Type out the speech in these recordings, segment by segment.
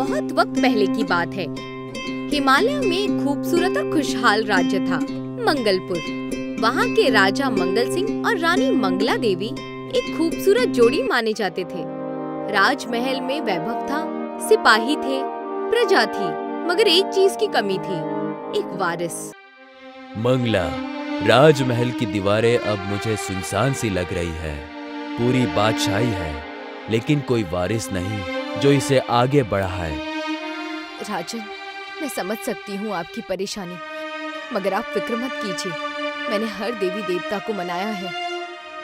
बहुत वक्त पहले की बात है। हिमालय में एक खूबसूरत और खुशहाल राज्य था, मंगलपुर। वहाँ के राजा मंगल सिंह और रानी मंगला देवी एक खूबसूरत जोड़ी माने जाते थे। राजमहल में वैभव था, सिपाही थे, प्रजा थी, मगर एक चीज की कमी थी, एक वारिस। मंगला, राजमहल की दीवारें अब मुझे सुनसान सी लग रही है। पूरी बादशाही है, लेकिन कोई वारिस नहीं जो इसे आगे बढ़ाए। राजन, मैं समझ सकती हूँ आपकी परेशानी, मगर आप फिक्र मत कीजिए। मैंने हर देवी देवता को मनाया है।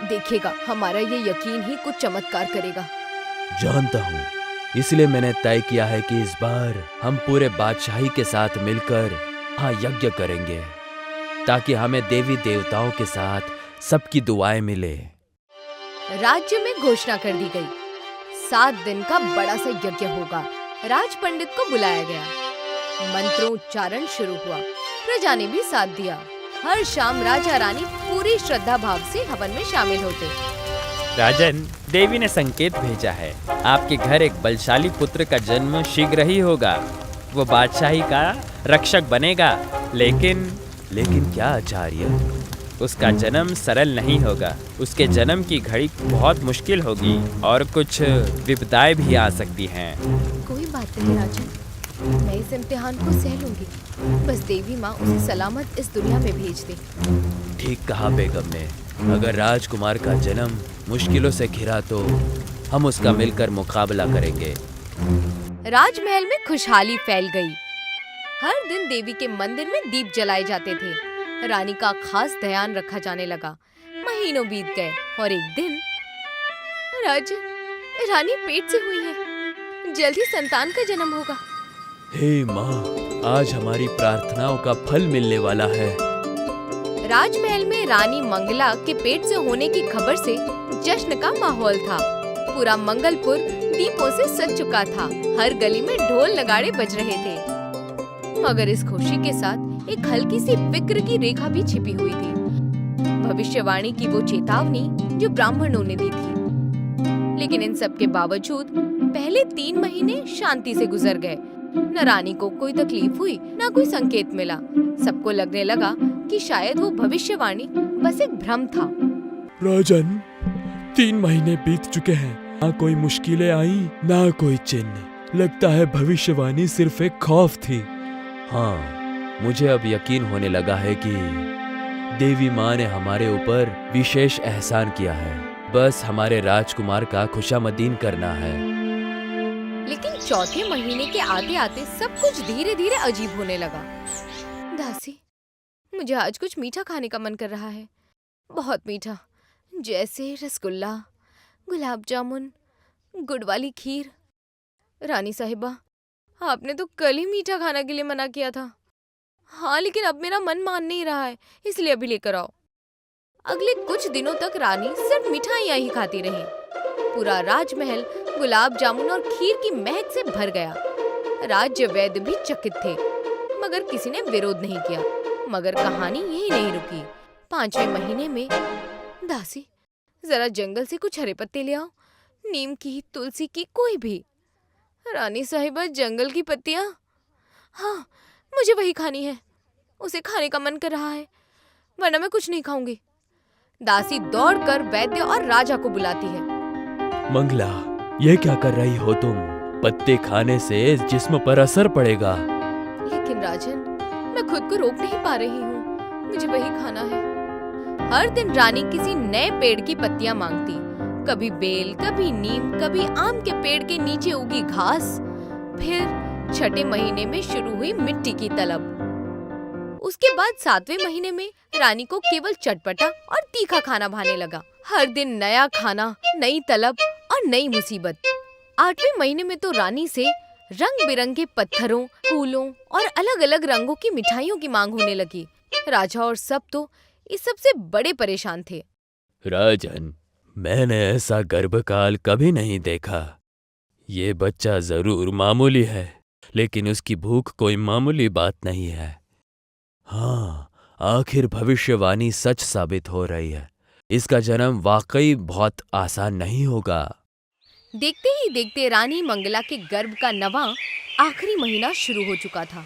देखिएगा, हमारा ये यकीन ही कुछ चमत्कार करेगा। जानता हूँ, इसलिए मैंने तय किया है कि इस बार हम पूरे बादशाही के साथ मिलकर हाँ यज्ञ करेंगे, ताकि हमें देवी देवताओं के साथ सबकी दुआएं मिले। राज्य में घोषणा कर दी गई, 7 दिन का बड़ा सा यज्ञ होगा। राज पंडित को बुलाया गया, मंत्रोच्चारण शुरू हुआ। प्रजा ने भी साथ दिया। हर शाम राजा रानी पूरी श्रद्धा भाव से हवन में शामिल होते। राजन, देवी ने संकेत भेजा है, आपके घर एक बलशाली पुत्र का जन्म शीघ्र ही होगा। वो बादशाही का रक्षक बनेगा, लेकिन क्या आचार्य? उसका जन्म सरल नहीं होगा। उसके जन्म की घड़ी बहुत मुश्किल होगी और कुछ विपदाएं भी आ सकती हैं। कोई बात नहीं राजन, मैं इस इम्तिहान को सह लूंगी। बस देवी माँ उसे सलामत इस दुनिया में भेज दे। ठीक कहा बेगम ने। अगर राजकुमार का जन्म मुश्किलों से घिरा तो हम उसका मिलकर मुकाबला करेंगे। राजमहल में खुशहाली फैल गई। हर दिन देवी के मंदिर में दीप जलाए जाते थे। रानी का खास ध्यान रखा जाने लगा। महीनों बीत गए और एक दिन रानी पेट से हुई है। जल्द ही संतान का जन्म होगा। हे माँ, आज हमारी प्रार्थनाओं का फल मिलने वाला है। राजमहल में रानी मंगला के पेट से होने की खबर से जश्न का माहौल था। पूरा मंगलपुर दीपों से सज चुका था। हर गली में ढोल नगाड़े बज रहे थे। मगर इस खुशी के साथ एक हल्की सी फिक्र की रेखा भी छिपी हुई थी। भविष्यवाणी की वो चेतावनी जो ब्राह्मणों ने दी थी। लेकिन इन सब के बावजूद पहले 3 महीने शांति से गुजर गए। न रानी को कोई तकलीफ हुई, न कोई संकेत मिला। सबको लगने लगा कि शायद वो भविष्यवाणी बस एक भ्रम था। राजन, 3 महीने बीत चुके हैं, ना कोई मुश्किलें आई, ना कोई चिन्ह। लगता है भविष्यवाणी सिर्फ एक खौफ थी। हाँ, मुझे अब यकीन होने लगा है कि देवी माँ ने हमारे ऊपर विशेष एहसान किया है। बस हमारे राजकुमार का खुशामदीन करना है। लेकिन चौथे महीने के आते आते सब कुछ धीरे धीरे अजीब होने लगा। दासी, मुझे आज कुछ मीठा खाने का मन कर रहा है, बहुत मीठा, जैसे रसगुल्ला, गुलाब जामुन, गुड़ वाली खीर। रानी साहिबा, आपने तो कल ही मीठा खाने के लिए मना किया था। हाँ, लेकिन अब मेरा मन मान नहीं रहा है, इसलिए अभी लेकर आओ। अगले कुछ दिनों तक रानी सिर्फ मिठाइयाँ ही खाती रही। पूरा राजमहल गुलाब जामुन और खीर की महक से भर गया। राज्य वैद्य भी चकित थे, मगर किसी ने विरोध नहीं किया। मगर कहानी यही नहीं रुकी। 5वें महीने में, दासी जरा जंगल से कुछ हरे पत्ते ले आओ, नीम की, तुलसी की, कोई भी। रानी साहिबा, जंगल की पत्तियां? हाँ, मुझे वही खानी है। उसे खाने का मन कर रहा है, वरना मैं कुछ नहीं खाऊंगी। दासी दौड़कर वैद्य और राजा को बुलाती है। मंगला, ये क्या कर रही हो तुम? पत्ते खाने से जिस्म पर असर पड़ेगा। लेकिन राजन, मैं खुद को रोक नहीं पा रही हूँ, मुझे वही खाना है। हर दिन रानी किसी नए पेड़ की पत्तियां मांगती। कभी बेल, कभी नीम, कभी आम के पेड़ के नीचे उगी घास। फिर 6ठे महीने में शुरू हुई मिट्टी की तलब। उसके बाद 7वें महीने में रानी को केवल चटपटा और तीखा खाना भाने लगा। हर दिन नया खाना, नई तलब और नई मुसीबत। 8वें महीने में तो रानी से रंग बिरंगे पत्थरों, फूलों और अलग अलग रंगों की मिठाइयों की मांग होने लगी। राजा और सब तो इस सबसे बड़े परेशान थे। राजन, मैंने ऐसा गर्भकाल कभी नहीं देखा। ये बच्चा जरूर मामूली है, लेकिन उसकी भूख कोई मामूली बात नहीं है। हाँ, आखिर भविष्यवाणी सच साबित हो रही है। इसका जन्म वाकई बहुत आसान नहीं होगा। देखते ही देखते रानी मंगला के गर्भ का 9वां आखिरी महीना शुरू हो चुका था।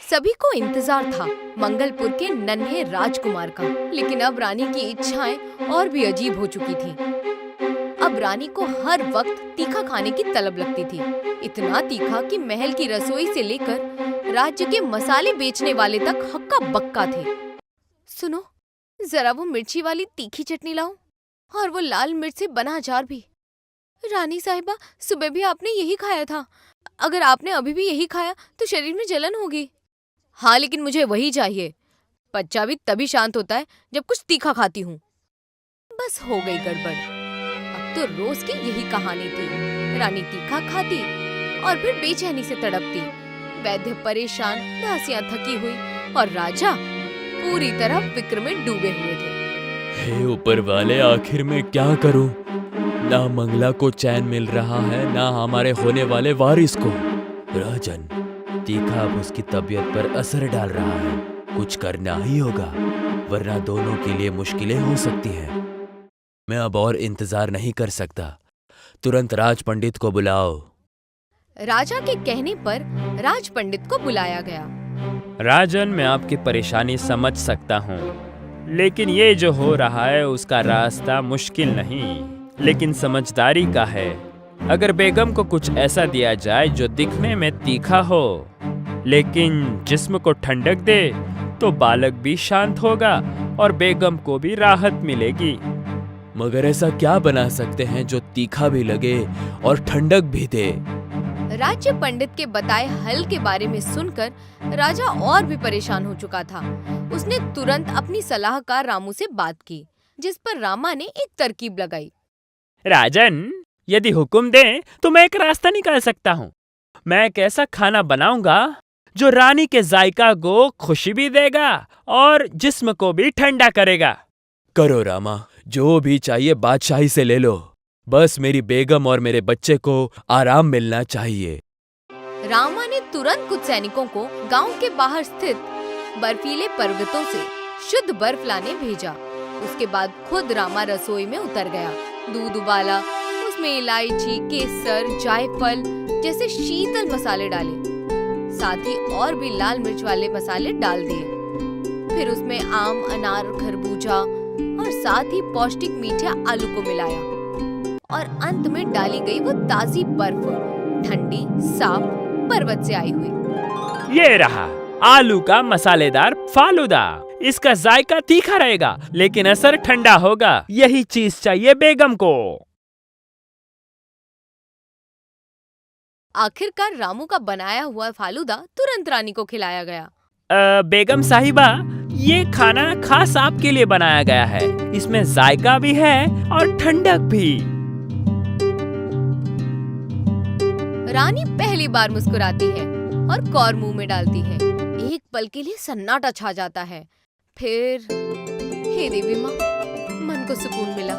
सभी को इंतजार था मंगलपुर के नन्हे राजकुमार का, लेकिन अब रानी की इच्छाएं और भी अजीब हो चुकी थी। अब रानी को हर वक्त तीखा खाने की तलब लगती थी, इतना तीखा कि महल की रसोई से लेकर राज्य के मसाले बेचने वाले तक हक्का बक्का थे। सुनो, जरा वो मिर्ची वाली तीखी चटनी लाओ और वो लाल मिर्च से बना अचार भी। रानी साहिबा, सुबह भी आपने यही खाया था। अगर आपने अभी भी यही खाया तो शरीर में जलन होगी। हाँ, लेकिन मुझे वही चाहिए। बच्चा भी तभी शांत होता है जब कुछ तीखा खाती हूँ। बस हो गई गड़बड़। अब तो रोज की यही कहानी थी। रानी तीखा खाती और फिर बेचैनी से तड़पती। वैद्य परेशान, दासियां थकी हुई और राजा पूरी तरह फिक्र में डूबे हुए थे। हे ऊपर वाले, आखिर में क्या करूं? ना मंगला को चैन मिल रहा है, ना हमारे होने वाले वारिस को। राजन, तीखा अब उसकी तबीयत पर असर डाल रहा है। कुछ करना ही होगा, वरना दोनों के लिए मुश्किलें हो सकती हैं। मैं अब और इंतजार नहीं कर सकता। तुरंत राज पंडित को बुलाओ। राजा के कहने पर राज पंडित को बुलाया गया। राजन, मैं आपकी परेशानी समझ सकता हूँ, लेकिन ये जो हो रहा है उसका रास्ता मुश्किल नहीं, लेकिन समझदारी का है। अगर बेगम को कुछ ऐसा दिया जाए जो दिखने में तीखा हो, लेकिन जिस्म को ठंडक दे, तो बालक भी शांत होगा और बेगम को भी राहत मिलेगी। मगर ऐसा क्या बना सकते हैं जो तीखा भी लगे और ठंडक भी दे? राज्य पंडित के बताए हल के बारे में सुनकर राजा और भी परेशान हो चुका था। उसने तुरंत अपनी सलाहकार रामू से बात की, जिस पर रामा ने एक तरकीब लगाई। राजन, यदि हुक्म दें तो मैं एक रास्ता निकाल सकता हूँ। मैं एक ऐसा खाना बनाऊंगा जो रानी के जायका को खुशी भी देगा और जिस्म को भी ठंडा करेगा। करो रामा, जो भी चाहिए बादशाही से ले लो। बस मेरी बेगम और मेरे बच्चे को आराम मिलना चाहिए। रामा ने तुरंत कुछ सैनिकों को गांव के बाहर स्थित बर्फीले पर्वतों से शुद्ध बर्फ लाने भेजा। उसके बाद खुद रामा रसोई में उतर गया। दूध उबाला, उसमें इलायची, केसर, जायफल जैसे शीतल मसाले डाले, साथ ही और भी लाल मिर्च वाले मसाले डाल दिए। फिर उसमें आम, अनार, खरबूजा और साथ ही पौष्टिक मीठे आलू को मिलाया और अंत में डाली गई वो ताजी बर्फ, ठंडी, साफ, पर्वत से आई हुई। ये रहा आलू का मसालेदार फालूदा। इसका जायका तीखा रहेगा लेकिन असर ठंडा होगा। यही चीज चाहिए बेगम को। आखिरकार रामू का बनाया हुआ फालूदा तुरंत रानी को खिलाया गया। बेगम साहिबा, ये खाना खास आपके लिए बनाया गया है। इसमें जायका भी है और ठंडक भी। रानी पहली बार मुस्कुराती है और कौर मुंह में डालती है। एक पल के लिए सन्नाटा छा जाता है। फिर हे देवी माँ, मन को सुकून मिला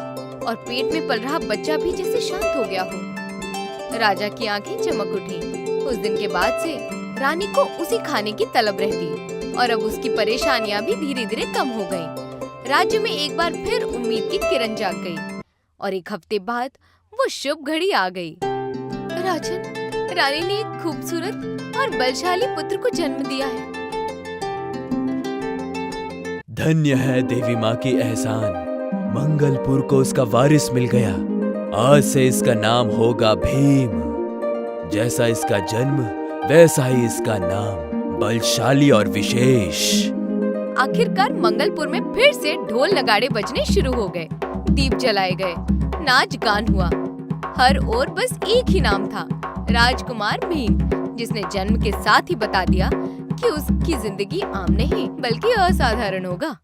और पेट में पल रहा बच्चा भी जैसे शांत हो गया हो। राजा की आंखें चमक उठी। उस दिन के बाद से रानी को उसी खाने की तलब रहती और अब उसकी परेशानियां भी धीरे धीरे कम हो गईं। राज्य में एक बार फिर उम्मीद की किरण जाग गई और एक हफ्ते बाद वो शुभ घड़ी आ गई। राजन, रानी ने एक खूबसूरत और बलशाली पुत्र को जन्म दिया है। धन्य है देवी माँ की एहसान। मंगलपुर को उसका वारिस मिल गया। आज से इसका नाम होगा भीम। जैसा इसका जन्म वैसा ही इसका नाम, बलशाली और विशेष। आखिरकार मंगलपुर में फिर से ढोल नगाड़े बजने शुरू हो गए, दीप जलाए गए, नाच गान हुआ। हर ओर बस एक ही नाम था, राजकुमार भीम, जिसने जन्म के साथ ही बता दिया कि उसकी जिंदगी आम नहीं बल्कि असाधारण होगा।